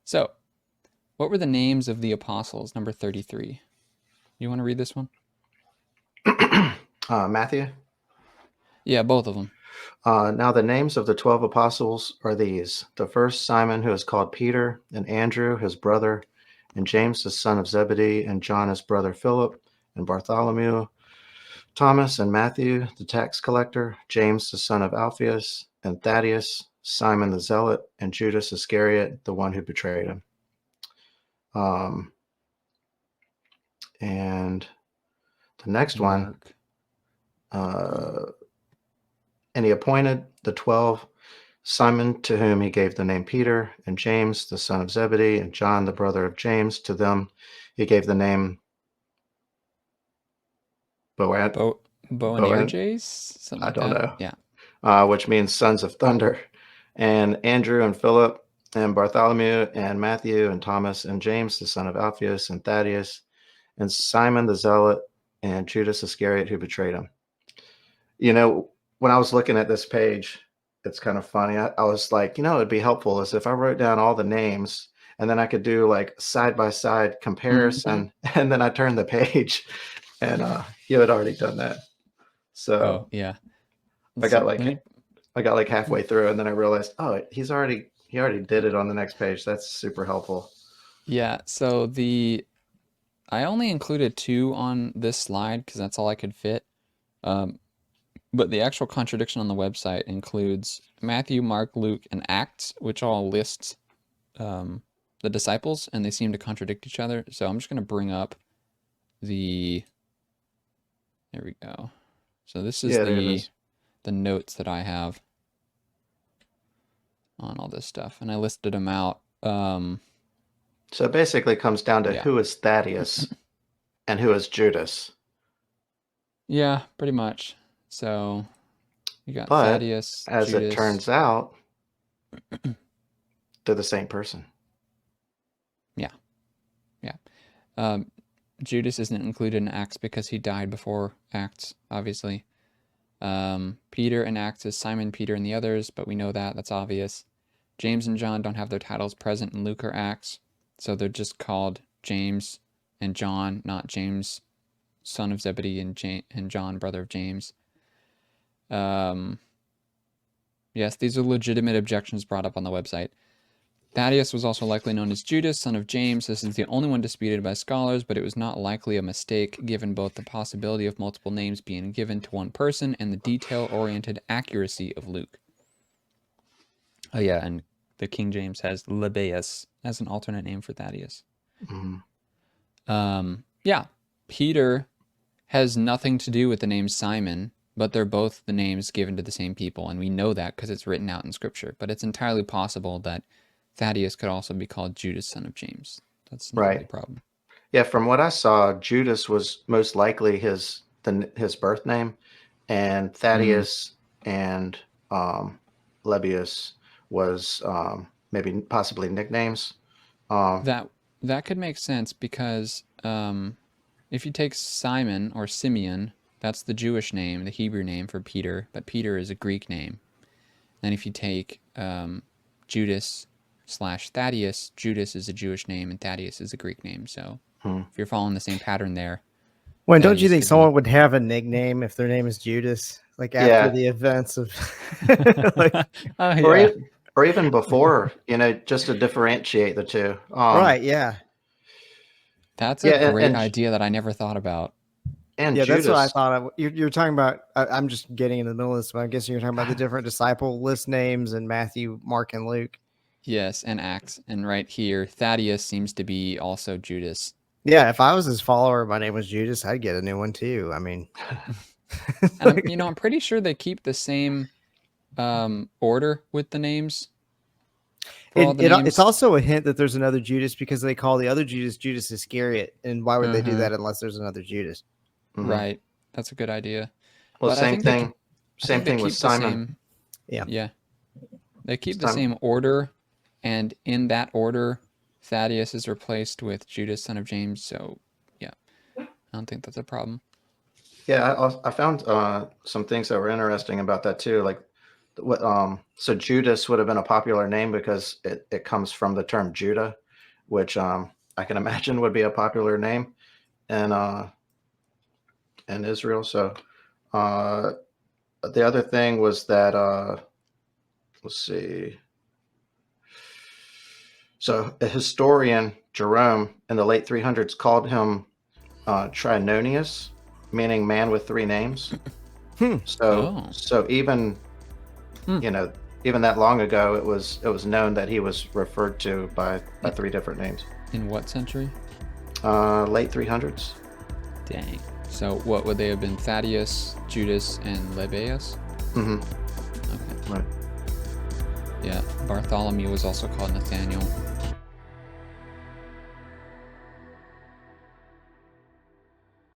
So, what were the names of the apostles? Number 33. You want to read this one? Matthew. Yeah, both of them. Now the names of the 12 apostles are these: the first, Simon, who is called Peter, and Andrew, his brother, and James, the son of Zebedee, and John, his brother Philip, and Bartholomew, Thomas, and Matthew, the tax collector, James, the son of Alphaeus, and Thaddeus, Simon the zealot, and Judas Iscariot, the one who betrayed him. Um, and the next one, Mark. uh, and he appointed the 12, Simon, to whom he gave the name Peter, and James, the son of Zebedee, and John, the brother of James. To them he gave the name Boan, Bo Boan, Boanerges? Something I like don't that. know, Yeah. which means sons of thunder, and Andrew and Philip, and Bartholomew, and Matthew, and Thomas, and James, the son of Alphaeus, and Thaddeus, and Simon the zealot, and Judas Iscariot, who betrayed him. You know, when I was looking at this page, it's kind of funny. I was like, it'd be helpful is if I wrote down all the names and then I could do like side by side Hmm. comparison, and then I turned the page, and you had already done that. Oh, So yeah. I Let's got see. Let me. like I got like halfway through, and then I realized, oh, he already did it on the next page. That's super helpful. Yeah. So I only included two on this slide because that's all I could fit. Um, but the actual contradiction on the website includes Matthew, Mark, Luke, and Acts, which all lists um, the disciples, and they seem to contradict each other. So I'm just going to bring up the. There we go. So this is Yeah, there it is. the notes that I have on all this stuff, and I listed them out. So it basically comes down to Yeah, who is Thaddeus and who is Judas. yeah, pretty much. So you got But Thaddeus, as it Judas. turns out, they're the same person. Yeah, yeah. Um, Judas isn't included in Acts because he died before Acts, obviously. Peter in Acts is Simon, Peter, and the others, but we know that. That's obvious. James and John don't have their titles present in Luke or Acts, so they're just called James and John, not James, son of Zebedee, and John, brother of James. Um, yes, these are legitimate objections brought up on the website. Thaddeus was also likely known as Judas, son of James. This is the only one disputed by scholars, but it was not likely a mistake given both the possibility of multiple names being given to one person and the detail-oriented accuracy of Luke. Oh yeah, and the King James has Lebbaeus as an alternate name for Thaddeus. Mhm. Yeah, Peter has nothing to do with the name Simon, but they're both the names given to the same people, and we know that because it's written out in Scripture. But it's entirely possible that Thaddeus could also be called Judas, son of James. That's not really a Right. problem. Yeah, from what I saw, Judas was most likely his birth name, and Mm, Thaddeus and Lebbeus was maybe possibly nicknames. Um, that that could make sense because if you take Simon or Simeon, that's the Jewish name, the Hebrew name for Peter, but Peter is a Greek name. Then if you take Judas slash Thaddeus, Judas is a Jewish name and Thaddeus is a Greek name. So hmm. if you're following the same pattern there, When don't you Thaddeus think could be. someone would have a nickname if their name is Judas? Like after Yeah, the events of like Oh or yeah, e- or even before, just to differentiate the two. right, yeah. that's a Yeah, great idea that I never thought about. and Yeah, that's what I Judas. thought of. You're talking about I'm just getting in the middle of this, but I'm guessing you're talking about the different disciple list names in Matthew, Mark, and Luke. Yes, and Acts, and right here, Thaddeus seems to be also Judas. Yeah, if I was his follower, my name was Judas, I'd get a new one too. I mean, And I'm pretty sure they keep the same order with the names for all the it's names. also a hint that there's another Judas because they call the other Judas Judas Iscariot, and why would they do Uh-huh. that unless there's another Judas? Mhm. Right. That's a good idea. Well, But I same think they thing with keep the Simon. same. Yeah, Yeah. They keep the Simon. same order, and in that order, Thaddeus is replaced with Judas, son of James. So, yeah, I don't think that's a problem. Yeah, I found some things that were interesting about that too. Like So Judas would have been a popular name because it comes from the term Judah, which I can imagine would be a popular name in Israel. So the other thing was that let's see. So a historian, Jerome, in the late 300s called him Trinonius, meaning man with three names. Oh. So even even that long ago, it was known that he was referred to by three different names. In what century? Late 300s. Dang. So what would they have been? Thaddeus, Judas, and Lebbaeus? Mm-hmm. Okay. Right. Yeah. Bartholomew was also called Nathaniel.